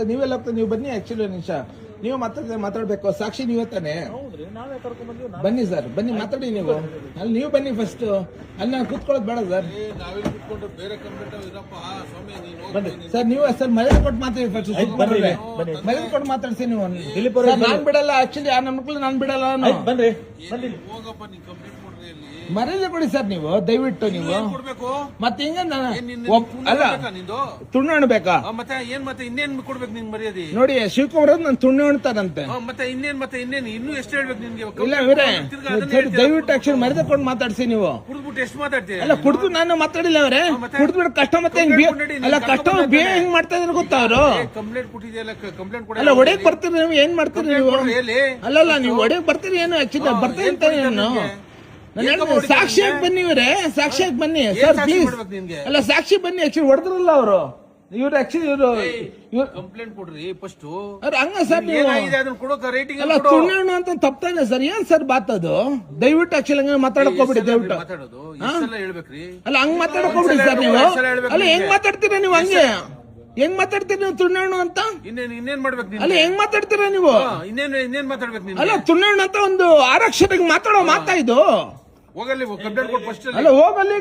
ನೀವೆಲ್ಲ ನೀವು ಬನ್ನಿ. ಆಕ್ಚುಲಿ ನಿಮಿಷ ನೀವು ಮಾತಾಡ್ಬೇಕು. ಸಾಕ್ಷಿ ನೀವೇ ತಾನೆ. ಬನ್ನಿ ಸರ್, ಬನ್ನಿ ಮಾತಾಡಿ ನೀವು. ಅಲ್ಲಿ ನೀವು ಬನ್ನಿ ಫಸ್ಟ್. ಅಲ್ಲಿ ನಾನು ಕೂತ್ಕೊಳ್ಳೋದು ಬೇಡ ಸರ್. ಬನ್ನಿ ಸರ್, ನೀವು ಸರ್ ಮರ್ಯಾದೆ ಕೊಟ್ಟು ಮಾತಾಡಿ ಫಸ್ಟ್. ಮರ್ಯಾದೆ ಕೊಟ್ಟು ಮಾತಾಡ್ಸಿ ನೀವು. ನಾನ್ ಬಿಡಲ್ಲ ಆಕ್ಚುಲಿ. ಆ ನನ್ನ ಮಕ್ಕಳು ನಾನು ಬಿಡಲ್ಲ. ಬನ್ರಿ ಮರ್ಯಾದೆ ಕೊಡಿ ಸರ್ ನೀವು ದಯವಿಟ್ಟು. ನೀವು ಮತ್ತೆ ಹಿಂಗ ಅಲ್ಲ ತುಣ್ಣು ಅಣ್ಬೇಕಾ ಮತ್ತೆ ಏನ್ ಮತ್ತೆ ಇನ್ನೇನ್ ಕೊಡ್ಬೇಕು ನಿನ್ ಮರ್ಯಾದೆ? ನೋಡಿ ಶಿವಕುಮಾರ್ ನಾನು ತುಣ್ಣು ಅಣ್ತಾರಂತೆ. ಮತ್ತೆ ಇನ್ನೇನ್ ಇನ್ನೂ ಎಷ್ಟು ಹೇಳ್ಬೇಕು ನಿನ್ಗೆ? ಇಲ್ಲ ಇವರೇ ದಯವಿಟ್ಟು ಆಕ್ಚುಲಿ ಮರ್ಯಾದೆ ಕೊಟ್ಟು ಮಾತಾಡ್ಸಿ ನೀವು. ಕುಡ್ದ್ಬಿಟ್ಟು ಎಷ್ಟು ಮಾತಾಡ್ತೀವಿ? ಅಲ್ಲ ಕುಡ್ದು ನಾನು ಮಾತಾಡಿಲ್ಲ ಅವರೇ. ಕುಡ್ದ್ಬಿಟ್ಟು ಕಷ್ಟ ಮತ್ತೆ ಅಲ್ಲ ಕಷ್ಟ ಹೆಂಗ್ ಮಾಡ್ತಾ ಇದ್ರೆ ಗೊತ್ತಾ ಅವರು? ಕಂಪ್ಲೇಂಟ್ ಕೊಟ್ಟಿದೆಯಲ್ಲ, ಕಂಪ್ಲೇಂಟ್ ಕೊಡ. ಅಲ್ಲ ಒಡೆಯಕ್ ಬರ್ತೀರಿ ನೀವು, ಏನ್ ಮಾಡ್ತೀರಿ ನೀವು? ಅಲ್ಲಲ್ಲ ನೀವು ಒಡೆಯಕ್ ಬರ್ತೀರಿ ಏನು ಆಕ್ಚುಲಿ ಬರ್ತೀನಿ ಅಂತ ಏನು? ಸಾಕ್ಷಿಯಾಗಿ ಬನ್ನಿ ಇವರೇ, ಸಾಕ್ಷಿಯಾಗಿ ಬನ್ನಿ ಸರ್ ಪ್ಲೀಸ್. ಅಲ್ಲ ಸಾಕ್ಷಿ ಬನ್ನಿ. ಆಕ್ಚುಲಿ ಹೊಡೆದ್ರಲ್ಲ ಅವರು. ಇವ್ರು ಆಕ್ಚುಲಿ ಇವರು ಕಂಪ್ಲೇಂಟ್ ಕೊಡ್ರಿ ಫಸ್ಟ್. ಹಂಗ ಸರ್ ನೀವು ಅಲ್ಲ ತುಣ್ಣು ಅಂತ ತಪ್ಪಾನೆ ಸರ್. ಏನ್ ಸರ್ ಬಾತ್ ಅದು? ದಯವಿಟ್ಟು ಆಕ್ಚುಲಿ ಹಂಗ ಮಾತಾಡಕ್ ಹೋಗ್ಬಿಡಿ ದಯವಿಟ್ಟು. ಅಲ್ಲ ಹಂಗ್ ಮಾತಾಡಕ್ ಹೋಗ್ಬಿಡಿ ಸರ್ ನೀವು. ಅಲ್ಲ ಹೆಂಗ್ ಮಾತಾಡ್ತೀರಾ ನೀವು? ಹಂಗೆ ಹೆಂಗ್ ಮಾತಾಡ್ತೀರಿ ನೀವು ತುಣ್ಣು ಅಂತ? ಇನ್ನೇನ್ ಮಾಡ್ಬೇಕು? ಅಲ್ಲ ಹೆಂಗ್ ಮಾತಾಡ್ತೀರಾ ನೀವು? ಇನ್ನೇನ್ ಮಾತಾಡ್ಬೇಕು? ಅಲ್ಲ ತುಣ್ಣು ಅಂತ ಒಂದು ಆರಕ್ಷರಿಗೆ ಮಾತಾಡೋ ಮಾತಾ ಇದು. ಹೋಗಲ್ಲಿ ಕಂಪ್ಲೇಂಟ್ ಕೊಟ್ಟು ಫಸ್ಟ್. ಅಲ್ಲ ಹೋಗಲ್ಲಿ